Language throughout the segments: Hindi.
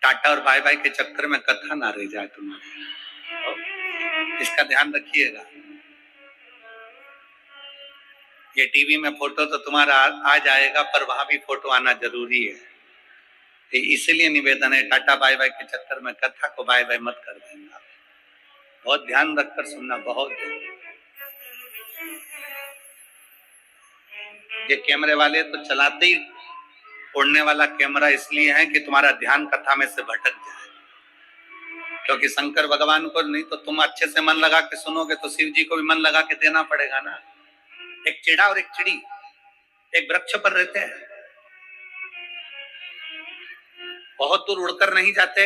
टाटा और बाय बाय के चक्कर में कथा ना रह जाए तुम्हारे, इसका ध्यान रखिएगा। ये टीवी में फोटो तो तुम्हारा आ जाएगा, पर वहां भी फोटो आना जरूरी है। इसलिए निवेदन है, टाटा बाय बाय के चक्कर में कथा को बाय बाय मत कर देना। बहुत ध्यान रखकर सुनना, बहुत ध्यान। ये कैमरे वाले तो चलाते ही उड़ने वाला कैमरा इसलिए है कि तुम्हारा ध्यान कथा में से भटक जाए, क्योंकि शंकर भगवान को नहीं तो तुम अच्छे से मन लगा के सुनोगे तो शिव जी को भी मन लगा के देना पड़ेगा ना। एक चिड़ा और एक चिड़ी एक वृक्ष पर रहते हैं, बहुत दूर उड़कर नहीं जाते,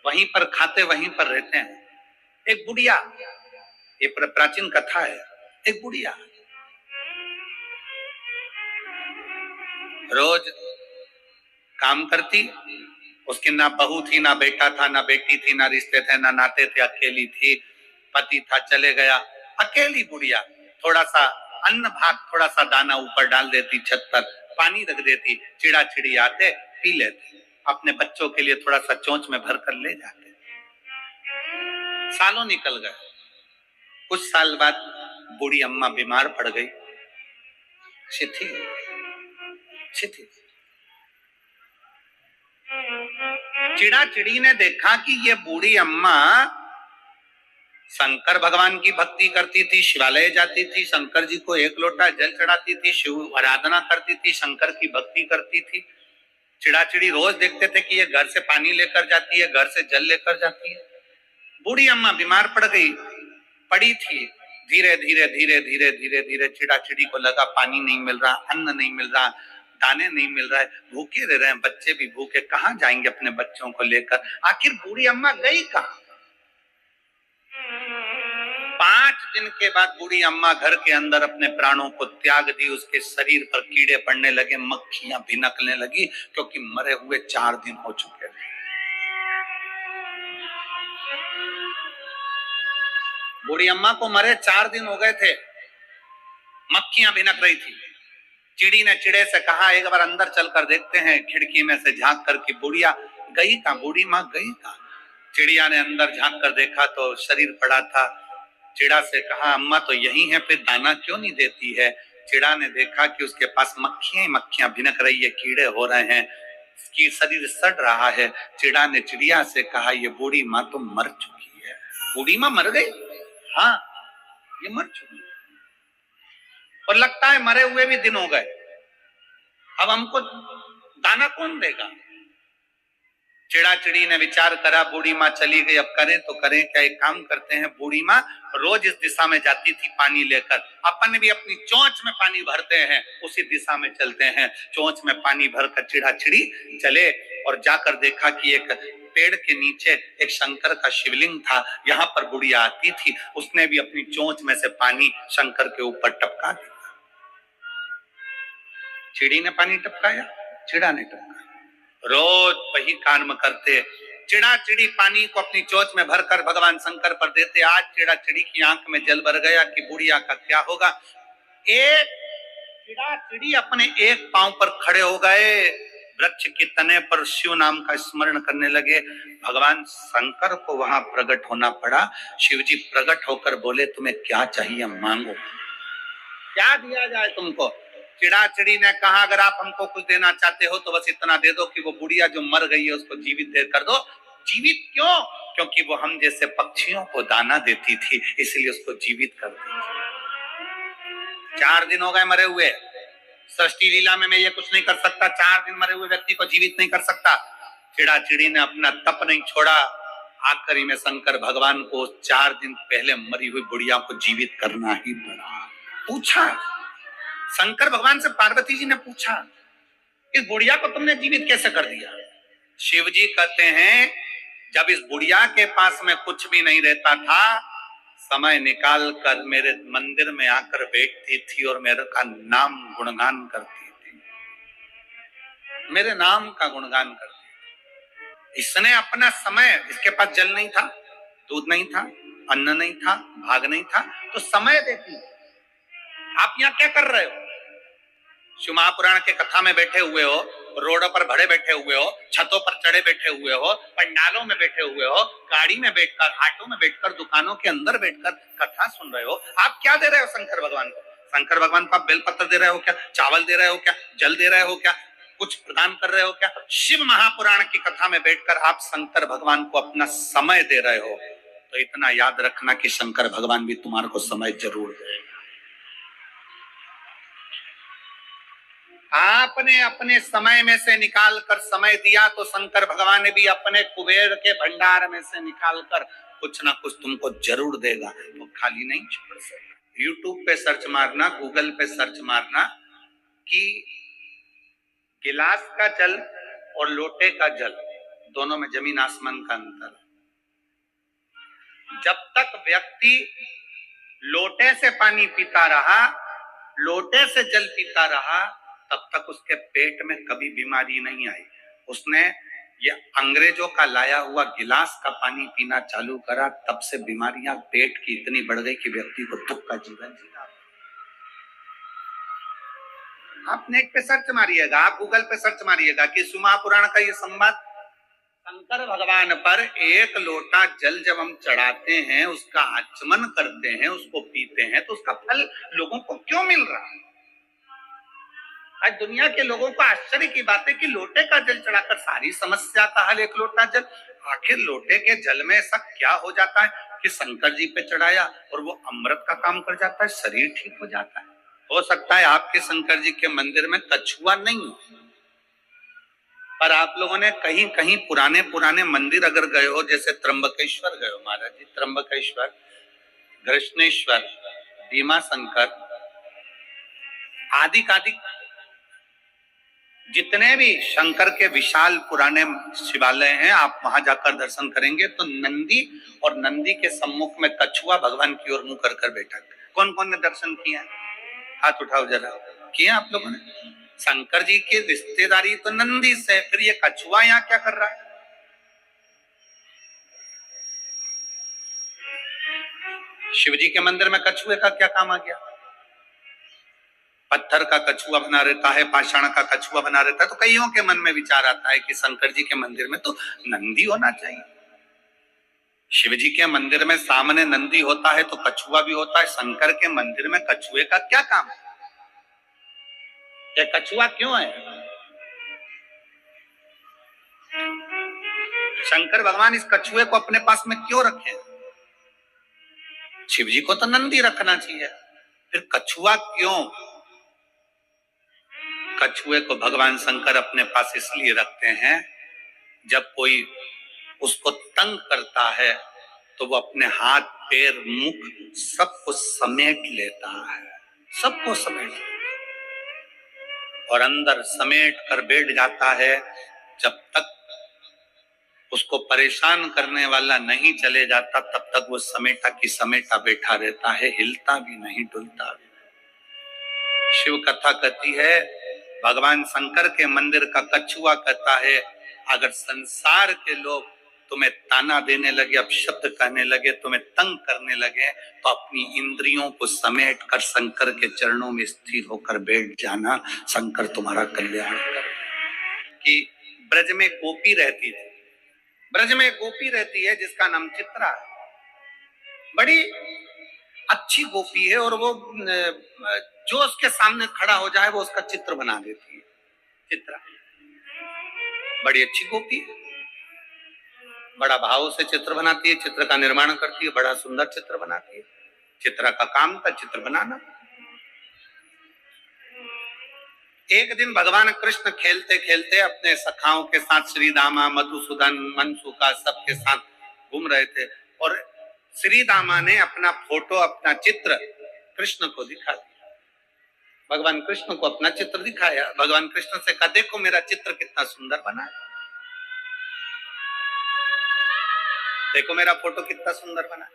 वहीं पर खाते वहीं पर रहते हैं। एक बुढ़िया, ये प्राचीन कथा है, एक बुढ़िया रोज काम करती, उसकी ना बहू थी, ना बेटा था, ना बेटी थी, ना रिश्ते थे, ना नाते थे, अकेली थी। पति था चले गया, अकेली बुढ़िया। थोड़ा सा अन्न भात, थोड़ा सा दाना ऊपर डाल देती, छत पर पानी रख देती, चिड़ा चिड़ी आते पी लेते, अपने बच्चों के लिए थोड़ा सा चोंच में भर कर ले जाते। सालों निकल गए। कुछ साल बाद बूढ़ी अम्मा बीमार पड़ गई, शिथिल। चिड़ा चिड़ी ने देखा कि ये बूढ़ी अम्मा शंकर भगवान की भक्ति करती थी, शिवालय जाती थी, शंकर जी को एक लोटा जल चढ़ाती थी, शिव आराधना करती थी, शंकर की भक्ति करती थी। चिड़ा चिड़ी रोज देखते थे कि ये घर से पानी लेकर जाती है, घर से जल लेकर जाती है। बूढ़ी अम्मा बीमार पड़ गई, पड़ी थी। धीरे धीरे धीरे धीरे धीरे धीरे चिड़ा चिड़ी को लगा पानी नहीं मिल रहा, अन्न नहीं मिल रहा, दाने नहीं मिल रहा है, भूखे रह रहे हैं, बच्चे भी भूखे, कहाँ जाएंगे अपने बच्चों को लेकर। आखिर बूढ़ी अम्मा गई कहाँ? 5 दिन के बाद बूढ़ी अम्मा घर के अंदर अपने प्राणों को त्याग दी। उसके शरीर पर कीड़े पड़ने लगे, मक्खियां भिनकने लगी, क्योंकि मरे हुए 4 दिन हो चुके थे। बूढ़ी अम्मा को मरे 4 दिन हो गए थे, मक्खियां भिनक रही थी। चिड़ी ने चिड़े से कहा, एक बार अंदर चलकर देखते हैं, खिड़की में से झांक कर कि बुढ़िया गई कहां, बूढ़ी माँ गई कहां। चिड़िया ने अंदर झांक कर देखा तो शरीर पड़ा था। चिड़ा से कहा, अम्मा तो यही है, फिर दाना क्यों नहीं देती है? चिड़ा ने देखा कि उसके पास मक्खियां ही मक्खियां भिनक रही है, कीड़े हो रहे हैं, इसकी शरीर सड़ रहा है। चिड़ा ने चिड़िया से कहा, ये बूढ़ी माँ तो मर चुकी है। बूढ़ी माँ मर गई? हाँ, ये मर चुकी है, और लगता है मरे हुए भी दिन हो गए। अब हमको दाना कौन देगा? चिड़ा चिड़ी ने विचार करा, बूढ़ी माँ चली गई, अब करें तो करें क्या? एक काम करते हैं, बूढ़ी माँ रोज इस दिशा में जाती थी पानी लेकर, अपन भी अपनी चोंच में पानी भरते हैं, उसी दिशा में चलते हैं। चोंच में पानी भरकर चिड़ा चिड़ी चले और जाकर देखा कि एक पेड़ के नीचे एक शंकर का शिवलिंग था। यहाँ पर बुढ़िया आती थी, उसने भी अपनी चोंच में से पानी शंकर के ऊपर टपका दिया। चिड़ी ने पानी टपकाया, चिड़ा ने टपकाया। रोज वही कर्म करते। चिड़ा चिड़ी पानी को अपनी चोंच में भरकर भगवान शंकर पर देते। आज चिड़ा चिड़ी की आंख में जल भर गया कि बुढ़िया का क्या होगा। एक चिड़ा चिड़ी अपने एक पांव पर खड़े हो गए, वृक्ष के तने पर शिव नाम का स्मरण करने लगे। भगवान शंकर को वहां प्रकट होना पड़ा। शिव जी प्रकट होकर बोले, तुम्हें क्या चाहिए मांगो, क्या दिया जाए तुमको? चिड़ा चिड़ी ने कहा, अगर आप हमको कुछ देना चाहते हो तो बस इतना दे दो कि वो बुढ़िया जो मर गई है उसको जीवित दे कर दो। जीवित क्यों? क्योंकि वो हम जैसे पक्षियों को दाना देती थी, इसलिए उसको जीवित कर दी। 4 दिन हो गए मरे हुए। सृष्टि लीला में मैं ये कुछ नहीं कर सकता, 4 दिन मरे हुए व्यक्ति को जीवित नहीं कर सकता। चिड़ा चिड़ी ने अपना तप नहीं छोड़ा। आखिरी में शंकर भगवान को 4 दिन पहले मरी हुई बुढ़िया को जीवित करना ही पड़ा। पूछा शंकर भगवान से, पार्वती जी ने पूछा, इस बुढ़िया को तुमने जीवित कैसे कर दिया? शिव जी कहते हैं, जब इस बुढ़िया के पास में कुछ भी नहीं रहता था, समय निकाल कर मेरे मंदिर में आकर बैठती थी और मेरे का नाम गुणगान करती थी, मेरे नाम का गुणगान करती थी। इसने अपना समय, इसके पास जल नहीं था, दूध नहीं था, अन्न नहीं था, भाग नहीं था, तो समय देती। आप यहाँ क्या कर रहे हो? शिव महापुराण के कथा में बैठे हुए हो, रोड पर भरे बैठे हुए हो, छतों पर चढ़े बैठे हुए हो, पंडालों में बैठे हुए हो, गाड़ी में बैठकर, ऑटो में बैठकर, दुकानों के अंदर बैठकर कथा सुन रहे हो, आप क्या दे रहे हो शंकर भगवान को? शंकर भगवान को आप बेलपत्र दे रहे हो क्या? चावल दे रहे हो क्या? जल दे रहे हो क्या? कुछ प्रदान कर रहे हो क्या? शिव महापुराण की कथा में बैठकर आप शंकर भगवान को अपना समय दे रहे हो, तो इतना याद रखना कि शंकर भगवान भी तुम्हारे को समय जरूर देगा। आपने अपने समय में से निकाल कर समय दिया तो शंकर भगवान ने भी अपने कुबेर के भंडार में से निकाल कर कुछ ना कुछ तुमको जरूर देगा, तो खाली नहीं छोड़ सकता। यूट्यूब पे सर्च मारना, गूगल पे सर्च मारना कि गिलास का जल और लोटे का जल, दोनों में जमीन आसमान का अंतर। जब तक व्यक्ति लोटे से पानी पीता रहा, लोटे से जल पीता रहा, तब तक उसके पेट में कभी बीमारी नहीं आई। उसने ये अंग्रेजों का लाया हुआ गिलास का पानी पीना चालू करा, तब से बीमारियां पेट की इतनी बढ़ गई कि व्यक्ति को दुख का जीवन जीना। आप नेट पे सर्च मारिएगा, आप गूगल पे सर्च मारिएगा कि शिव महापुराण का ये संवाद, शंकर भगवान पर एक लोटा जल जब हम चढ़ाते हैं, उसका आचमन करते हैं, उसको पीते हैं, तो उसका फल लोगों को क्यों मिल रहा है? आज दुनिया के लोगों को आश्चर्य की बात है कि लोटे का जल चढ़ाकर सारी समस्या का हल, एक लोटा जल। आखिर लोटे के जल में ऐसा क्या हो जाता है कि शंकर जी पे चढ़ाया और वो अमृत का काम कर जाता है, शरीर ठीक हो जाता है? हो सकता है आपके शंकर जी के मंदिर में कछुआ नहीं हो, पर आप लोगों ने कहीं कहीं पुराने पुराने मंदिर अगर गए हो, जैसे त्र्यंबकेश्वर गए हो महाराज जी, त्र्यंबकेश्वर, कृष्णेश्वर, भीमा शंकर, आदि आदि जितने भी शंकर के विशाल पुराने शिवालय हैं, आप वहां जाकर दर्शन करेंगे तो नंदी और नंदी के सम्मुख में कछुआ भगवान की ओर मुंह कर कर बैठा। कौन कौन ने दर्शन किए? हाथ उठाओ जरा। किए आप लोगों ने? शंकर जी की रिश्तेदारी तो नंदी से, फिर ये कछुआ यहाँ क्या कर रहा है? शिव जी के मंदिर में कछुए का क्या काम आ गया? पत्थर का कछुआ बना रहता है, पाषाण का कछुआ बना रहता है, तो कईयों के मन में विचार आता है कि शंकर जी के मंदिर में तो नंदी होना चाहिए। शिव जी के मंदिर में सामने नंदी होता है तो कछुआ भी होता है, शंकर के मंदिर में कछुए का क्या काम है? ये कछुआ क्यों है? शंकर भगवान इस कछुए को अपने पास में क्यों रखे? शिव जी को तो नंदी रखना चाहिए, फिर कछुआ क्यों? कछुए को भगवान शंकर अपने पास इसलिए रखते हैं, जब कोई उसको तंग करता है तो वो अपने हाथ, पैर, मुख सबको समेट लेता है, सबको समेट और अंदर समेट कर बैठ जाता है। जब तक उसको परेशान करने वाला नहीं चले जाता, तब तक वो समेटा की समेटा बैठा रहता है, हिलता भी नहीं, डुलता भी नहीं। शिव कथा कहती है, भगवान शंकर के मंदिर का कछुआ कहता है, अगर संसार के लोग तुम्हें ताना देने लगे, अपशब्द कहने लगे, तुम्हें तंग करने लगे, तो अपनी इंद्रियों को समेट कर शंकर के चरणों में स्थिर होकर बैठ जाना, शंकर तुम्हारा कल्याण कर। कि ब्रज में गोपी रहती थी, ब्रज में गोपी रहती है जिसका नाम चित्रा है, बड़ी अच्छी गोपी है, और वो जो उसके सामने खड़ा हो जाए वो उसका चित्र बना देती है। चित्रा बड़ी अच्छी गोपी है, बड़ा भाव से चित्र बनाती है, चित्र का निर्माण करती है, बड़ा सुंदर चित्र बनाती है। चित्रा का काम था चित्र बनाना। एक दिन भगवान कृष्ण खेलते खेलते अपने सखाओं के साथ, श्री दामा, मधुसूदन, मनसुका, सबके साथ घूम रहे थे, और श्री दामा ने अपना फोटो, अपना चित्र कृष्ण को दिखा दिया। भगवान कृष्ण को अपना चित्र दिखाया। भगवान कृष्ण से कहा, देखो मेरा चित्र कितना सुंदर बना है, देखो मेरा फोटो कितना सुंदर बना है।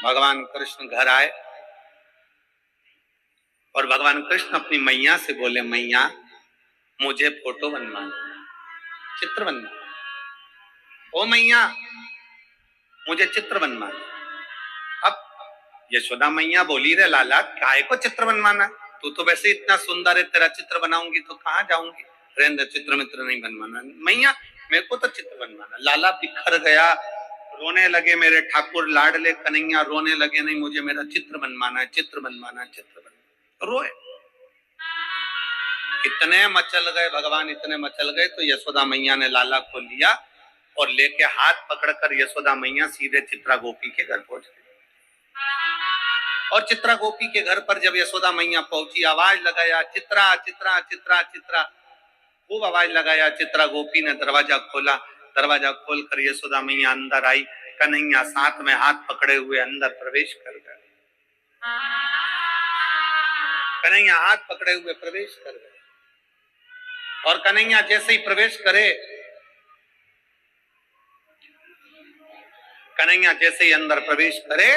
भगवान कृष्ण घर आए और भगवान कृष्ण अपनी मैया से बोले, मैया मुझे फोटो बनवाना, चित्र बनवाना। ओ मैया मुझे चित्र बनवाना। अब यशोदा मैया बोली, रे लाला काहे को चित्र बनवाना, तू तो वैसे इतना सुंदर है, तेरा चित्र बनाऊंगी तो कहाँ जाऊंगी। रेंद्र चित्र मित्र नहीं बनवाना। मैया मेरे को तो चित्र बनवाना। लाला बिखर गया, रोने लगे मेरे ठाकुर लाडले कन्हैया, रोने लगे, नहीं मुझे मेरा चित्र बनवाना है, चित्र बनवाना है, चित्र बनवाना। रोए। इतने मचल गए भगवान, इतने मचल गए तो यशोदा मैया ने लाला को लिया और लेके हाथ पकड़कर यशोदा मैया सीधे चित्रा गोपी के घर पहुंच गई। और चित्रा गोपी के घर पर जब यशोदा मैया पहुंची, आवाज लगाया चित्रा चित्रा चित्रा चित्रा, खूब आवाज लगाया। चित्रा गोपी ने दरवाजा खोला, दरवाजा खोलकर यशोदा मैया अंदर आई। कन्हैया साथ में हाथ पकड़े हुए अंदर प्रवेश कर गए। कन्हैया हाथ पकड़े हुए प्रवेश कर गए। और कन्हैया जैसे ही प्रवेश करे, कन्हैया जैसे ही अंदर प्रवेश करे,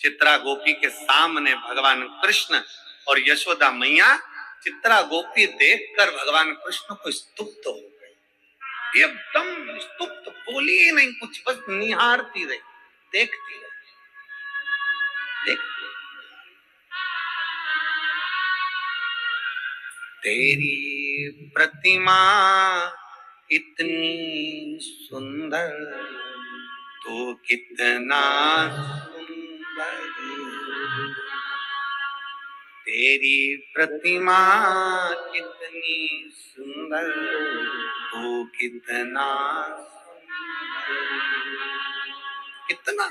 चित्रा गोपी के सामने भगवान कृष्ण और यशोदा मैया। चित्रा गोपी देखकर भगवान कृष्ण को स्तुप्त हो गई, एकदम स्तुप्त, बोली ही नहीं कुछ, बस निहारती रही, देखती रही, देखती। तेरी प्रतिमा इतनी सुंदर, तो कितना सुंदर, तेरी प्रतिमा कितनी सुंदर, तो कितना कितना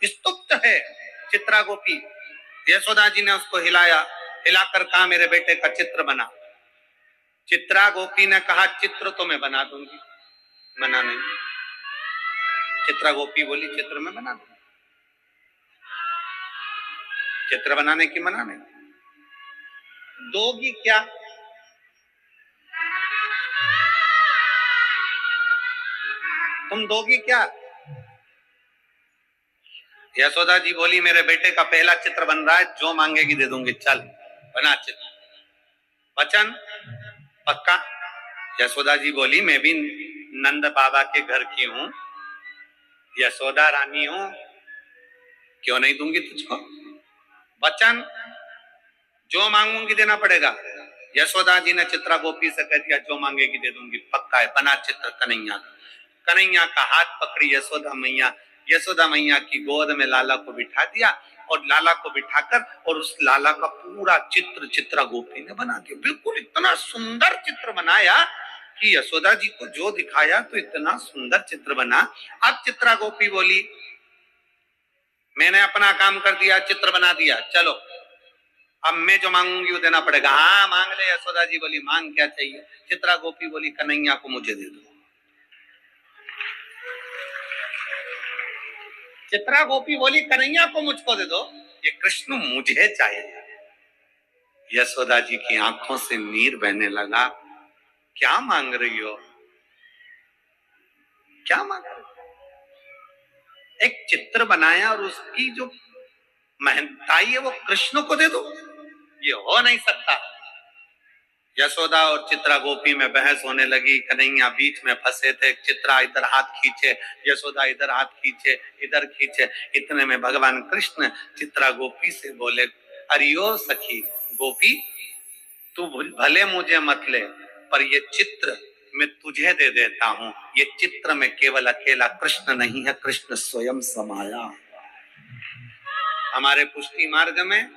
स्तुप्त है चित्रा गोपी। यशोदा जी ने उसको हिलाया, हिलाकर कहा मेरे बेटे का चित्र बना। चित्रा गोपी ने कहा चित्र तो मैं बना दूंगी, मना नहीं। चित्रा गोपी बोली चित्र में बना दूंगी, चित्र बनाने की मना नहीं। दोगी क्या? तुम दोगी क्या? यशोदा जी बोली मेरे बेटे का पहला चित्र बन रहा है, जो मांगेगी दे दूंगी, चल बना चित्र। वचन पक्का? यशोदा जी बोली मैं भी नंद बाबा के घर की हूं, यशोदा रानी हूं, क्यों नहीं दूंगी तुझको। वचन जो मांगूंगी देना पड़ेगा। यशोदा जी ने चित्रा गोपी से कह दिया जो मांगेगी दे दूंगी, पक्का है, बना चित्र कन्हैया। कन्हैया का हाथ पकड़ी यशोदा मैया, यशोदा मैया की गोद में लाला को बिठा दिया और लाला को बिठाकर और उस लाला का पूरा चित्र चित्रा गोपी ने बना दिया। बिल्कुल इतना सुंदर चित्र बनाया कि यशोदा जी को जो दिखाया तो इतना सुंदर चित्र बना। अब चित्रा गोपी बोली मैंने अपना काम कर दिया, चित्र बना दिया, चलो अब मैं जो मांगूंगी वो देना पड़ेगा। हाँ मांग ले। यशोदा जी बोली मांग क्या चाहिए? चित्रा गोपी बोली कन्हैया को मुझे दे दो। चित्रा गोपी बोली कन्हैया को मुझको दे दो, ये कृष्ण मुझे चाहिए। यशोदा जी की आंखों से नीर बहने लगा। क्या मांग रही हो? क्या मांग रही हो? एक चित्र बनाया और उसकी जो महंताई है वो कृष्ण को दे दो, ये हो नहीं सकता। यशोदा और चित्रा गोपी में बहस होने लगी। कन्हैया बीच में फंसे थे, चित्रा इधर हाथ खींचे, यशोदा इधर हाथ खींचे, इधर खींचे। इतने में भगवान कृष्ण चित्रा गोपी से बोले अरियो सखी गोपी, तू भले मुझे मत ले, पर ये चित्र मैं तुझे दे देता हूं। ये चित्र में केवल अकेला कृष्ण नहीं है, कृष्ण स्वयं समाया। हमारे पुष्टि मार्ग में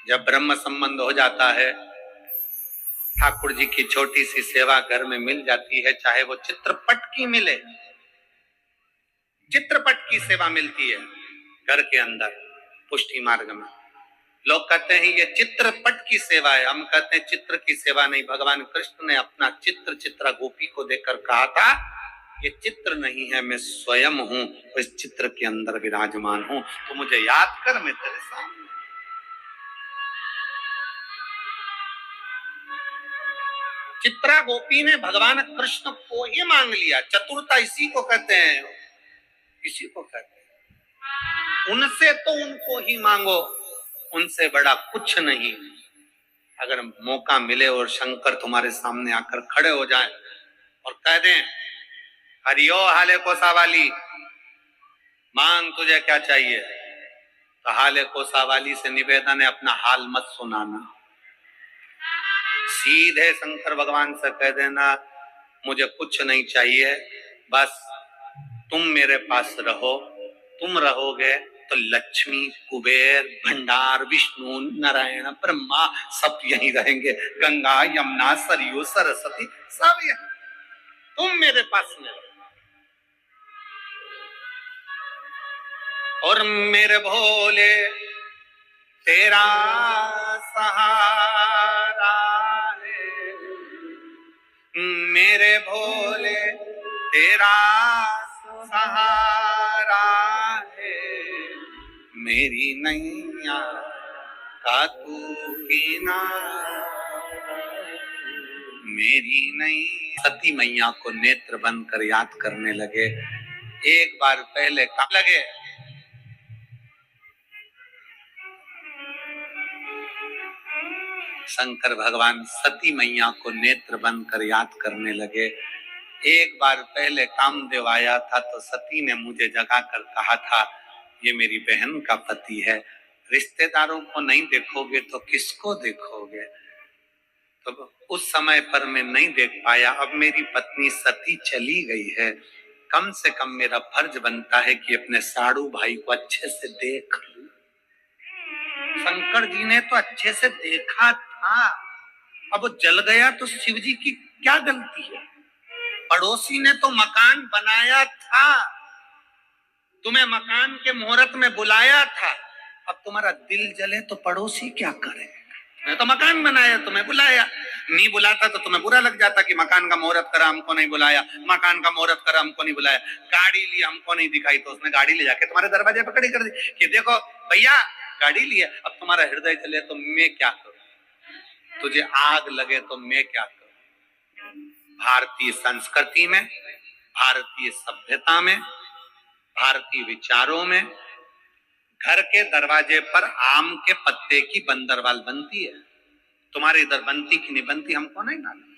जब ब्रह्म संबंध हो जाता है, ठाकुर जी की छोटी सी सेवा घर में मिल जाती है, चाहे वो चित्रपट की मिले, चित्रपट की सेवा मिलती है घर के अंदर पुष्टि मार्ग में। लोग कहते हैं ये चित्रपट की सेवा है, हम कहते हैं चित्र की सेवा नहीं। भगवान कृष्ण ने अपना चित्र चित्रा गोपी को देखकर कहा था ये चित्र नहीं है, मैं स्वयं हूं, इस चित्र के अंदर विराजमान हूं, तो मुझे याद कर, मैं तेरे सामने। चित्रा गोपी ने भगवान कृष्ण को ही मांग लिया। चतुरता इसी को कहते हैं, इसी को कहते हैं। उनसे तो उनको ही मांगो, उनसे बड़ा कुछ नहीं। अगर मौका मिले और शंकर तुम्हारे सामने आकर खड़े हो जाए और कह दें हरियो हाले को सावाली, मांग तुझे क्या चाहिए, तो हाले कोसावाली से निवेदन है, अपना हाल मत सुनाना, सीधे शंकर भगवान से कह देना मुझे कुछ नहीं चाहिए, बस तुम मेरे पास रहो, तुम रहोगे तो लक्ष्मी, कुबेर, भंडार, विष्णु, नारायण, ब्रह्मा सब यहीं रहेंगे, गंगा, यमुना, सरयू, सरस्वती सब यहीं, तुम मेरे पास में रहो। और मेरे भोले तेरा सहारा है, मेरे भोले तेरा सहारा है, मेरी नैया का तू किनारा, मेरी नैया। सती मैया को नेत्र बंद कर याद करने लगे। एक बार पहले कहा लगे, शंकर भगवान सती मैया को नेत्र बंद कर याद करने लगे। एक बार पहले कामदेव आया था तो सती ने मुझे जगा कर कहा था ये मेरी बहन का पति है, रिश्तेदारों को नहीं देखोगे तो किसको देखोगे। तो उस समय पर मैं नहीं देख पाया, अब मेरी पत्नी सती चली गई है, कम से कम मेरा फर्ज बनता है कि अपने साड़ू भाई को अच्छे से देख लूं। शंकर जी ने तो अच्छे से देखा था, अब वो जल गया तो शिव जी की क्या गलती है। पड़ोसी ने तो मकान बनाया था, तुम्हें मकान के मुहूर्त में बुलाया था, अब तुम्हारा दिल जले तो पड़ोसी क्या करे। मैं तो मकान बनाया, तुम्हें बुलाया, नहीं बुलाता तो तुम्हें बुरा लग जाता कि मकान का मुहूर्त करा हमको नहीं बुलाया, मकान का मुहूर्त करा हमको नहीं बुलाया। गाड़ी ली हमको नहीं दिखाई तो उसने गाड़ी ले जाके तुम्हारे दरवाजे पर खड़ी कर दी कि देखो भैया गाड़ी ली है। अब तुम्हारा हृदय जले तो मैं क्या करूं, तुझे आग लगे तो मैं क्या करूं। भारतीय संस्कृति में, भारतीय सभ्यता में, भारतीय विचारों में घर के दरवाजे पर आम के पत्ते की बंदरवाल बनती है। तुम्हारे इधर बनती कि नहीं बनती हमको नहीं मालूम,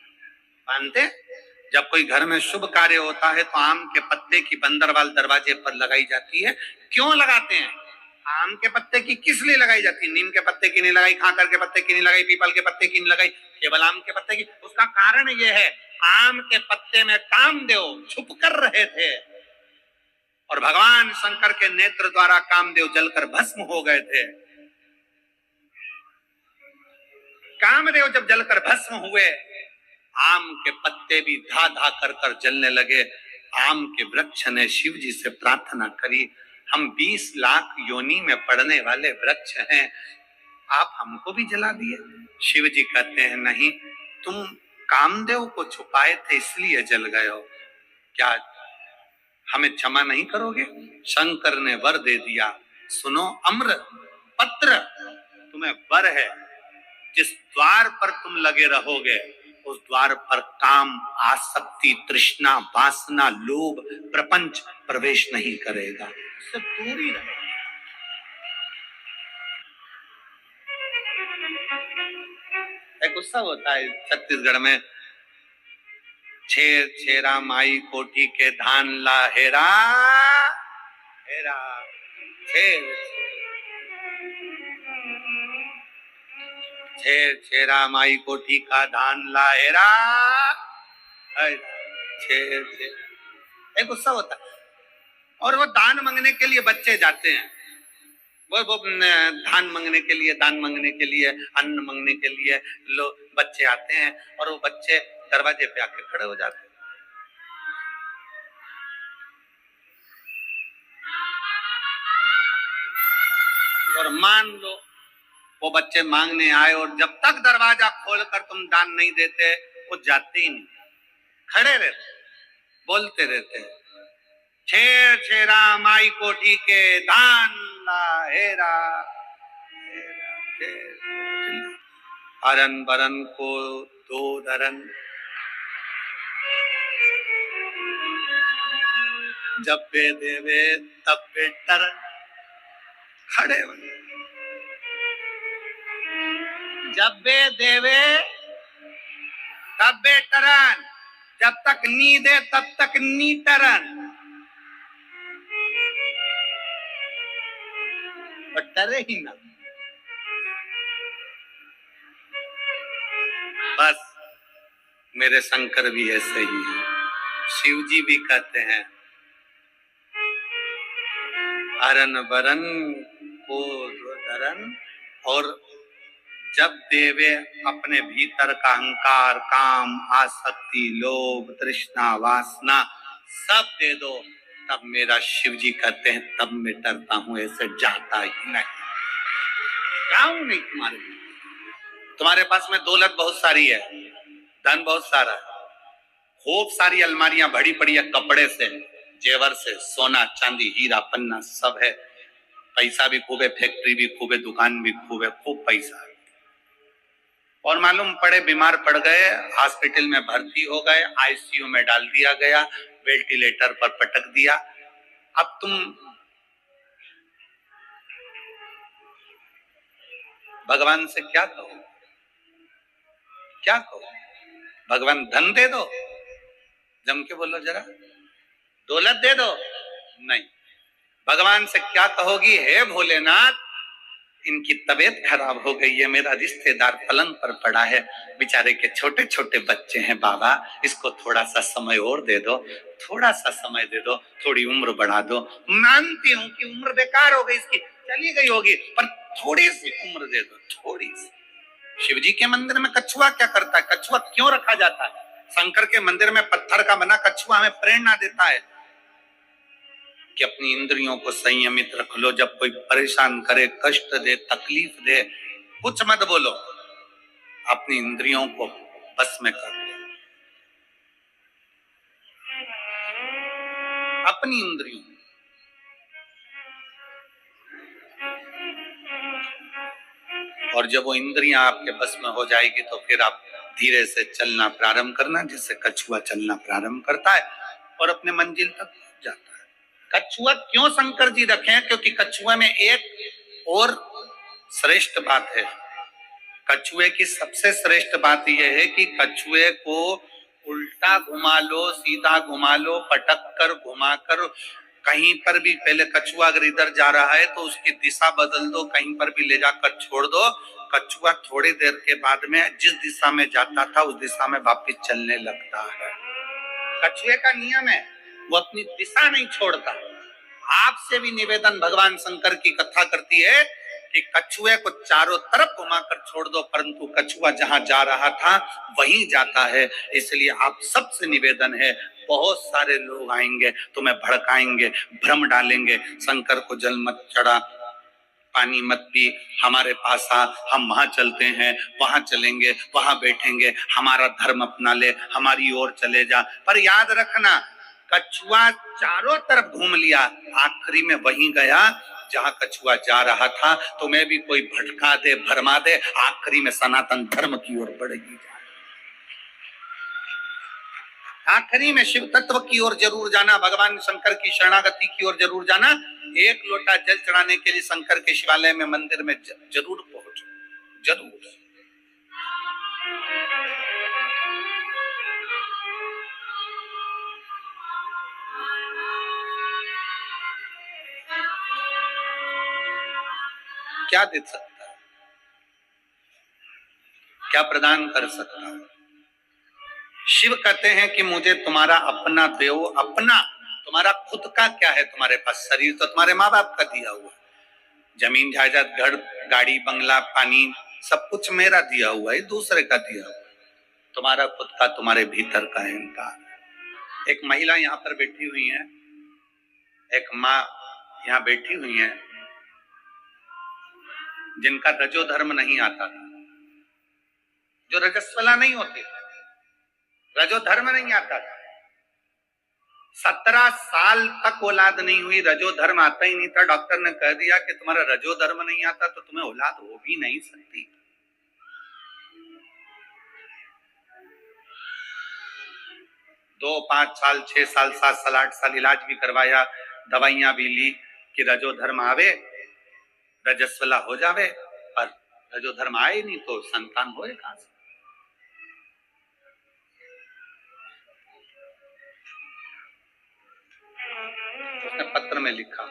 मानते। जब कोई घर में शुभ कार्य होता है तो आम के पत्ते की बंदरवाल दरवाजे पर लगाई जाती है। क्यों लगाते हैं? आम के पत्ते की किस लिए लगाई जाती है? नीम के पत्ते की नहीं लगाई, खाकर के पत्ते की नहीं लगाई, पीपल के पत्ते की नहीं लगाई, केवल आम के पत्ते की। उसका कारण यह है, आम के पत्ते में कामदेव छुप कर रहे थे और भगवान शंकर के नेत्र द्वारा कामदेव जलकर भस्म हो गए थे। कामदेव जब जलकर भस्म हुए, आम के पत्ते भी धा धा कर कर जलने लगे। आम के वृक्ष ने शिव जी से प्रार्थना करी, हम 20 लाख योनि में पड़ने वाले वृक्ष हैं, आप हमको भी जला दिए। शिव जी कहते हैं नहीं, तुम कामदेव को छुपाए थे इसलिए जल गए हो, क्या हमें क्षमा नहीं करोगे? शंकर ने वर दे दिया, सुनो अम्र पत्र, तुम्हें वर है, जिस द्वार पर तुम लगे रहोगे उस द्वार पर काम, आसक्ति, तृष्णा, वासना, लोभ, प्रपंच प्रवेश नहीं करेगा, उससे दूर ही रहेगा। एक उत्सव होता है छत्तीसगढ़ में, छेर छेरा माई कोठी के धान ला हेरा हेरा, छेर छेर छेरा माई कोठी का धान ला हेरा, छेर छेर। एक उत्सव होता है और वो दान मांगने के लिए बच्चे जाते हैं, वो धान मांगने के लिए, दान मांगने के लिए, अन्न मांगने के लिए लोग बच्चे आते हैं और वो बच्चे दरवाजे पे आके खड़े हो जाते हैं। और मान लो वो बच्चे मांगने आए और जब तक दरवाजा खोलकर तुम दान नहीं देते वो जाते ही नहीं, खड़े रहते, बोलते रहते, छेर छेरा माई कोठी के धान ला हेरा, हरन बरन को दो धरन, जब बे देवे तब बे टरन, खड़े हो, जब बे देवे तब बे टरन, जब तक नी दे तब तक नी टरन। और डरे ही ना। बस मेरे शंकर भी ऐसे ही है। शिव जी भी कहते हैं अरन बरन को धरन, और जब देवे अपने भीतर का अहंकार, काम, आसक्ति, लोभ, तृष्णा, वासना सब दे दो, तब मेरा शिव जी कहते हैं तब मैं डरता हूं, ऐसे जाता ही नहीं। जाऊं नहीं तुम्हारे पास में दौलत बहुत सारी है, धन बहुत सारा है, खूब सारी अलमारियां भरी पड़ी है कपड़े से, जेवर से, सोना चांदी हीरा पन्ना सब है, पैसा भी खूब है, फैक्ट्री भी खूब है, दुकान भी खूब है, खूब पैसा है, और मालूम पड़े बीमार पड़ गए, हॉस्पिटल में भर्ती हो गए, आईसीयू में डाल दिया गया, वेंटिलेटर पर पटक दिया। अब तुम भगवान से क्या कहो? क्या कहो? भगवान धन दे दो, जम के बोलो जरा, दौलत दे दो, नहीं। भगवान से क्या कहोगी? हे भोलेनाथ, इनकी तबीयत खराब हो गई है, मेरा रिश्तेदार पलंग पर पड़ा है, बेचारे के छोटे छोटे बच्चे हैं बाबा, इसको थोड़ा सा समय और दे दो, थोड़ा सा समय दे दो, थोड़ी उम्र बढ़ा दो। मानती हूं कि उम्र बेकार हो गई इसकी, चली गई होगी, पर थोड़ी सी उम्र दे दो, थोड़ी सी। शिव जी के मंदिर में कछुआ क्या करता है? कछुआ क्यों रखा जाता है? शंकर के मंदिर में पत्थर का बना कछुआ हमें प्रेरणा देता है कि अपनी इंद्रियों को संयमित रख लो, जब कोई परेशान करे, कष्ट दे, तकलीफ दे, कुछ मत बोलो, अपनी इंद्रियों को बस में कर लो, अपनी इंद्रियों। और जब वो इंद्रियां आपके बस में हो जाएगी तो फिर आप धीरे से चलना प्रारंभ करना, जिससे कछुआ चलना प्रारंभ करता है और अपने मंजिल तक जाता है। कछुआ क्यों शंकर जी रखे हैं? क्योंकि कछुआ में एक और श्रेष्ठ बात है। कछुए की सबसे श्रेष्ठ बात यह है कि कछुए को उल्टा घुमा लो, सीधा घुमा लो, पटक कर, घुमा कर, कहीं पर भी, पहले कछुआ अगर इधर जा रहा है तो उसकी दिशा बदल दो, कहीं पर भी ले जाकर छोड़ दो, कछुआ थोड़ी देर के बाद में जिस दिशा में जाता था उस दिशा में वापस चलने लगता है। कछुए का नियम है, वो अपनी दिशा नहीं छोड़ता। आपसे भी निवेदन भगवान शंकर की कथा करती है कि कछुए को चारों तरफ घुमाकर छोड़ दो, परंतु कछुआ जहां जा रहा था वहीं जाता है। इसलिए आप सबसे निवेदन है, बहुत सारे लोग आएंगे, तुम्हें भड़काएंगे, भ्रम डालेंगे, शंकर को जल मत चढ़ा, पानी मत पी, हमारे पास आ, हम वहां चलते हैं, वहां चलेंगे, वहां बैठेंगे, हमारा धर्म अपना ले, हमारी ओर चले जा। पर याद रखना, कछुआ चारों तरफ घूम लिया, आखिरी में वहीं गया जहां कछुआ जा रहा था। तुम्हें भी कोई भटका दे, भरमा दे, आखिरी में सनातन धर्म की ओर बढ़ेगी, आखिरी में शिव तत्व की ओर जरूर जाना, भगवान शंकर की शरणागति की ओर जरूर जाना। एक लोटा जल चढ़ाने के लिए शंकर के शिवालय में, मंदिर में जरूर पहुंचो, जरूर। क्या दे सकता है? क्या प्रदान कर सकता है? शिव कहते हैं कि मुझे तुम्हारा अपना दो, अपना, तुम्हारा खुद का क्या है तुम्हारे पास? शरीर तो तुम्हारे माँ बाप का दिया हुआ, जमीन जायदाद, घर, गाड़ी, बंगला, पानी, सब कुछ मेरा दिया हुआ है, दूसरे का दिया हुआ। तुम्हारा खुद का, तुम्हारे भीतर का अहंकार। एक महिला यहाँ पर बैठी हुई है, एक माँ यहाँ बैठी हुई है, जिनका रजो धर्म नहीं आता था, जो रजस्वला नहीं होते, रजो धर्म नहीं आता था। 17 साल तक औलाद नहीं हुई, रजो धर्म आता ही नहीं था। डॉक्टर ने कह दिया कि तुम्हारा रजो धर्म नहीं आता तो तुम्हें औलाद हो भी नहीं सकती। 2, 5 साल, 6 साल, 7 साल, 8 साल इलाज भी करवाया, दवाइयां भी ली कि रजो धर्म आवे, रजस्वला हो जावे, पर रजो धर्म आए नहीं तो संतान होए कहां से? उसने पत्र में लिखा,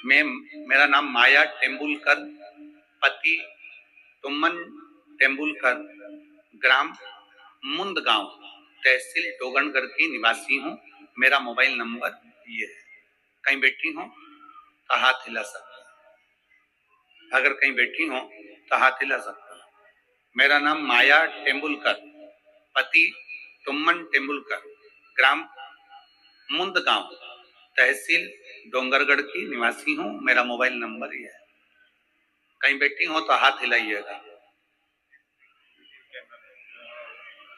मैं, मेरा नाम माया टेम्बुलकर, पति तुमन टेम्बुलकर, ग्राम मुंदगांव, तहसील डोगनगढ़ की निवासी हूँ। मेरा मोबाइल नंबर ये है। कहीं बैठी हो तो हाथ हिला सकते हैं, अगर कहीं बैठी हो तो हाथ हिला सकते हैं। मेरा नाम माया टेम्बुलकर, पति तुमन टेम्बुलकर, ग्राम मुंदगांव, तहसील डोंगरगढ़ की निवासी हूँ। मेरा मोबाइल नंबर ये है। कहीं बैठी हो तो हाथ हिलाइएगा,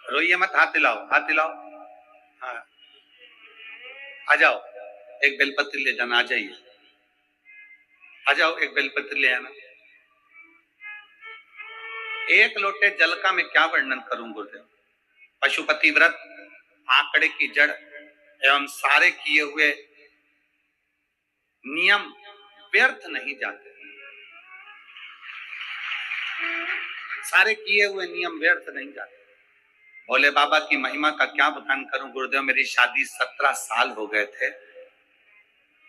रोइए मत, हाथ हिलाओ, हाथ हिलाओ। हाँ, आ जाओ, एक बेलपत्र ले जाना, आ जाइए, आ जाओ, एक बेलपत्र ले आना। एक लोटे जल का मैं क्या वर्णन करूं गुरुदेव। पशुपति व्रत, आंकड़े की जड़ एवं सारे किए हुए नियम व्यर्थ नहीं जाते। सारे किए हुए नियम व्यर्थ नहीं जाते। भोले बाबा की महिमा का क्या बखान करूं गुरुदेव। मेरी शादी 17 साल हो गए थे,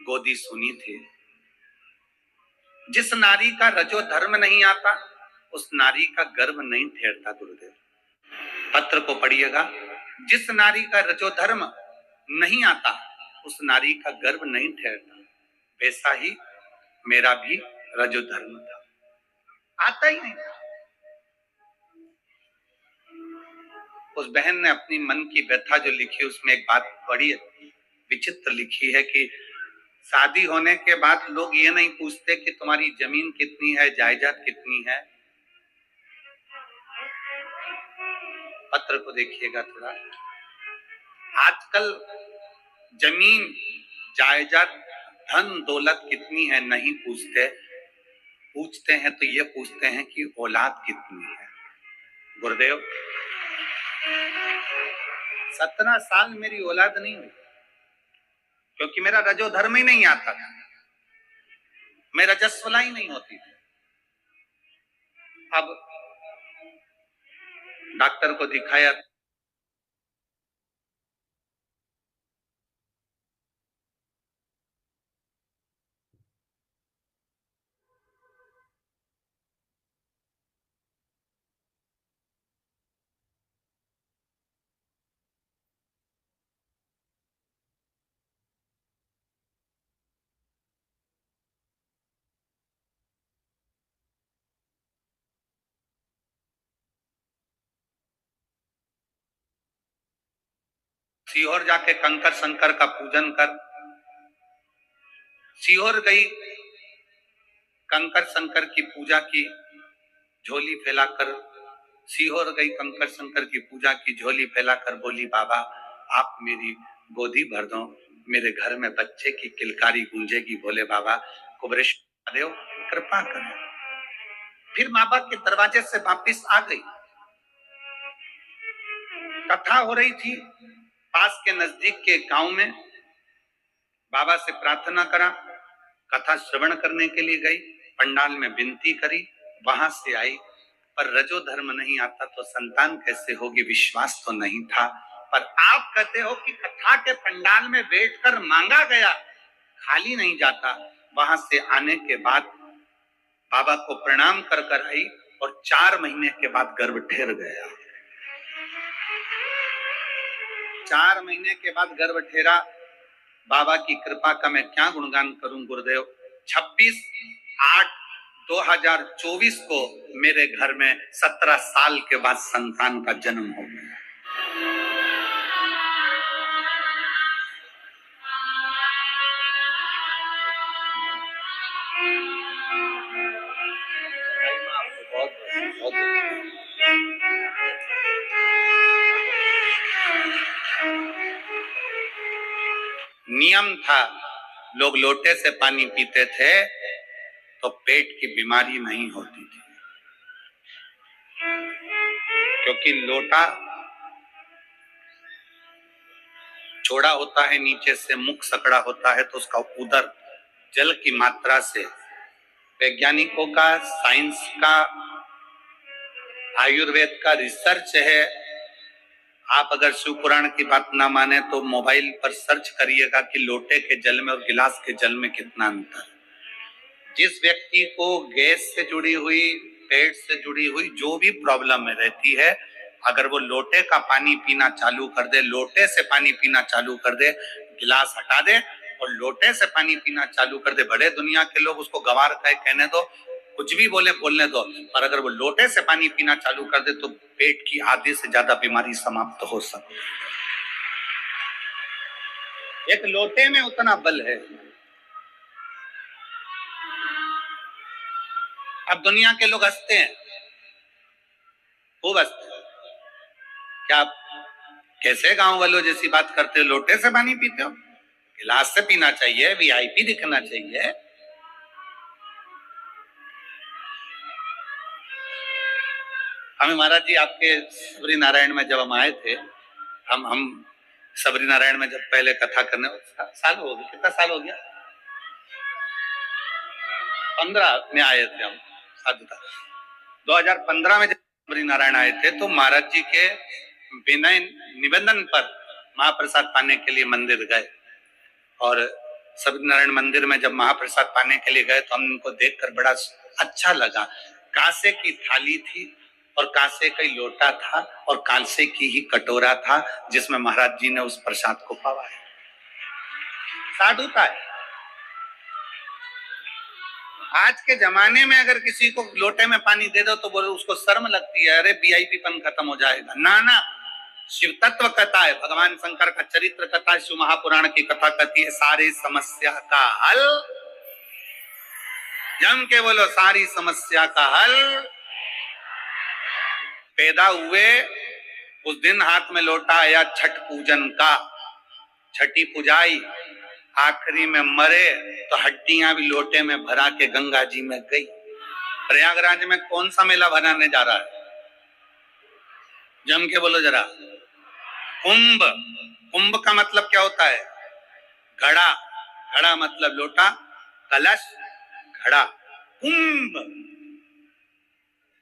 गोदी सुनी थी। जिस नारी का रजो धर्म नहीं आता उस नारी का गर्भ नहीं ठहरता गुरुदेव। पत्र को पढ़िएगा। जिस नारी का रजो धर्म नहीं आता उस नारी का गर्भ नहीं ठहरता। वैसा ही मेरा भी रजो धर्म था, आता ही नहीं था। उस बहन ने अपनी मन की व्यथा जो लिखी उसमें एक बात बड़ी विचित्र लिखी है कि शादी होने के बाद लोग ये नहीं पूछते कि तुम्हारी जमीन कितनी है, जायदाद कितनी है। पत्र को देखिएगा थोड़ा। आजकल जमीन, जायदाद, धन दौलत कितनी है नहीं पूछते। पूछते हैं तो ये पूछते हैं कि औलाद कितनी है। गुरुदेव 17 साल मेरी औलाद नहीं हुई क्योंकि मेरा रजो धर्म ही नहीं आता था, मैं रजस्वला ही नहीं होती थी। अब डॉक्टर को दिखाया, सीहोर जाके कंकर शंकर का पूजन कर। सीहोर गई, कंकर शंकर की पूजा की, झोली फैलाकर। सीहोर गई, कंकर शंकर की पूजा की, झोली फैलाकर बोली बाबा आप मेरी गोदी भर दो, मेरे घर में बच्चे की किलकारी गूंजेगी। भोले बाबा कुबरेश्वर देव कृपा करें। फिर माँ बाप के दरवाजे से वापिस आ गई। कथा हो रही थी पास के नजदीक के गांव में। बाबा से प्रार्थना करा, कथा श्रवण करने के लिए गई, पंडाल में विनती करी, वहां से आई। पर रजो धर्म नहीं आता तो संतान कैसे होगी, विश्वास तो नहीं था। पर आप कहते हो कि कथा के पंडाल में बैठकर मांगा गया, खाली नहीं जाता। वहां से आने के बाद बाबा को प्रणाम कर कर आई और 4 महीने के बाद गर्भ ठहर गया। 4 महीने के बाद गर्भ ठहरा। बाबा की कृपा का मैं क्या गुणगान करूं गुरुदेव। 26/8/2024 को मेरे घर में 17 साल के बाद संतान का जन्म हो गया। नियम था, लोग लोटे से पानी पीते थे तो पेट की बीमारी नहीं होती थी, क्योंकि लोटा चौड़ा होता है, नीचे से मुख सकड़ा होता है, तो उसका उदर जल की मात्रा से। वैज्ञानिकों का, साइंस का, आयुर्वेद का रिसर्च है। आप अगर शिव पुराण की बात ना माने तो मोबाइल पर सर्च करिएगा कि लोटे के जल में और गिलास के जल में कितना अंतर है। जिस व्यक्ति को गैस से जुड़ी हुई, पेट से जुड़ी हुई जो भी प्रॉब्लम में रहती है, अगर वो लोटे का पानी पीना चालू कर दे, लोटे से पानी पीना चालू कर दे, गिलास हटा दे और लोटे से पानी पीना चालू कर दे, बड़े दुनिया के लोग उसको गवार कहे, कहने दो, कुछ भी बोले बोलने दो, पर अगर वो लोटे से पानी पीना चालू कर दे तो पेट की आधे से ज्यादा बीमारी समाप्त हो सकती है। एक लोटे में उतना बल है। अब दुनिया के लोग हंसते हैं, खूब हंसते हैं। क्या आप कैसे गांव वालों जैसी बात करते हो? लोटे से पानी पीते हो? गिलास से पीना चाहिए, वीआईपी दिखना चाहिए। हमें महाराज जी आपके सबरी नारायण में जब हम आए थे, हम सबरी नारायण में जब पहले कथा करने, साल हो गया, कितना साल हो गया, 15 में आए थे हम, 2015 में जब सबरी नारायण आए थे तो महाराज जी के विनय निवेदन पर महाप्रसाद पाने के लिए मंदिर गए, और सबरी नारायण मंदिर में जब महाप्रसाद पाने के लिए गए तो हम उनको देखकर बड़ा अच्छा लगा। कांसे की थाली थी और कांसे का ही लोटा था और कांसे की ही कटोरा था जिसमें महाराज जी ने उस प्रसाद को पवाया। साधुता है। आज के जमाने में अगर किसी को लोटे में पानी दे दो तो बोले उसको शर्म लगती है, अरे वीआईपीपन खत्म हो जाएगा। ना ना, शिव तत्व कथा है, भगवान शंकर का चरित्र कथा, शिव महापुराण की कथा कहती है सारी समस्या का हल। जम के बोलो, सारी समस्या का हल। पैदा हुए उस दिन हाथ में लोटा आया छठ पूजन का, छठी पुजाई, आखिरी में मरे तो हड्डियां भी लोटे में भरा के गंगा जी में गई। प्रयागराज में कौन सा मेला बनाने जा रहा है? जम के बोलो जरा। कुंभ। कुंभ का मतलब क्या होता है? घड़ा। घड़ा मतलब लोटा, कलश, घड़ा, कुंभ।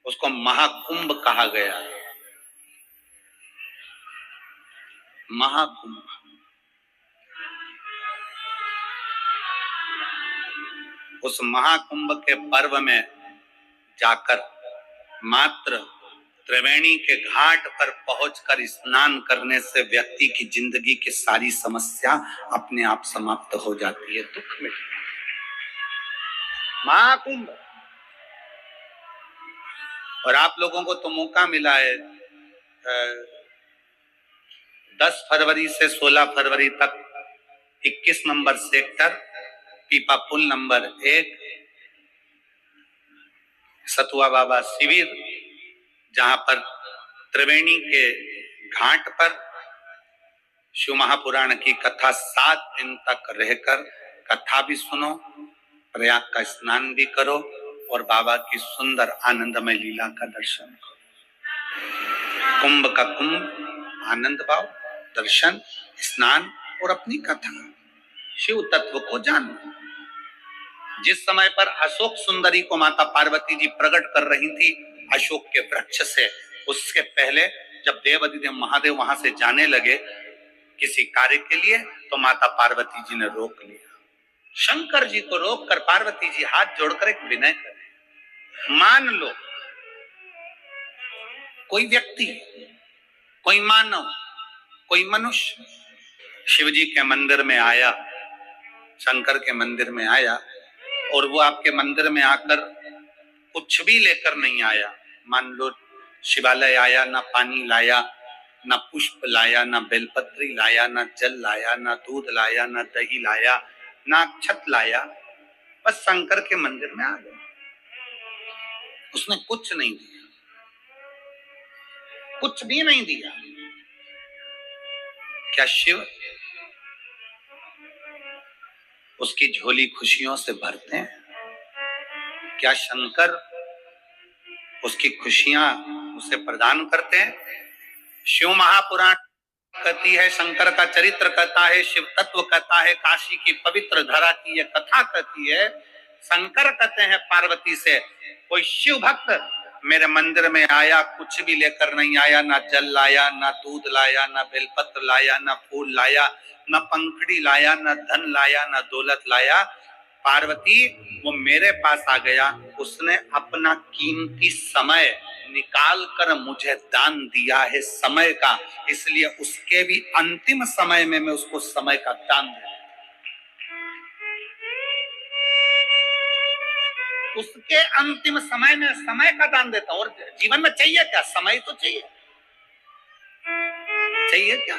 उसको महाकुंभ कहा गया। महाकुंभ। उस महाकुंभ के पर्व में जाकर मात्र त्रिवेणी के घाट पर पहुंचकर स्नान करने से व्यक्ति की जिंदगी की सारी समस्या अपने आप समाप्त हो जाती है, दुख मिट। महाकुंभ। और आप लोगों को तो मौका मिला है 10 फरवरी से 16 फरवरी तक 21 नंबर सेक्टर, पीपा पुल नंबर 1, सतुआ बाबा शिविर, जहां पर त्रिवेणी के घाट पर शिव महापुराण की कथा 7 दिन तक रहकर कथा भी सुनो, प्रयाग का स्नान भी करो और बाबा की सुंदर आनंदमय लीला का दर्शन करो। कुंभ का कुंभ, आनंद भाव, दर्शन, स्नान और अपनी कथा, शिव तत्व को जानो। जिस समय पर अशोक सुंदरी को माता पार्वती जी प्रकट कर रही थी अशोक के वृक्ष से, उसके पहले जब देवाधिदेव महादेव वहां से जाने लगे किसी कार्य के लिए तो माता पार्वती जी ने रोक लिया। शंकर जी को रोककर पार्वती जी हाथ जोड़कर एक विनय करें, मान लो कोई व्यक्ति, कोई मानव, कोई मनुष्य शिव जी के मंदिर में आया, शंकर के मंदिर में आया और वो आपके मंदिर में आकर कुछ भी लेकर नहीं आया। मान लो शिवालय आया, ना पानी लाया, ना पुष्प लाया, ना बेलपत्री लाया, ना जल लाया, ना दूध लाया, ना दही लाया, ना अक्षत लाया, बस शंकर के मंदिर में आ गया। उसने कुछ नहीं दिया, कुछ भी नहीं दिया। क्या शिव उसकी झोली खुशियों से भरते हैं? क्या शंकर उसकी खुशियां उसे प्रदान करते हैं? शिव महापुराण कहती है, शंकर का चरित्र कहता है, शिव तत्व कहता है, काशी की पवित्र धरा की यह कथा कहती है। शंकर कहते हैं पार्वती से, कोई शिव भक्त मेरे मंदिर में आया, कुछ भी लेकर नहीं आया, ना जल लाया, ना दूध लाया, ना बेलपत्र लाया, ना फूल लाया, ना पंखड़ी लाया, ना धन लाया, ना दौलत लाया, पार्वती वो मेरे पास आ गया, उसने अपना कीमती समय निकाल कर मुझे दान दिया है समय का, इसलिए उसके भी अंतिम समय में मैं उसको समय का दान दे, उसके अंतिम समय में समय का दान देता हूं। और जीवन में चाहिए क्या? समय तो चाहिए, चाहिए क्या?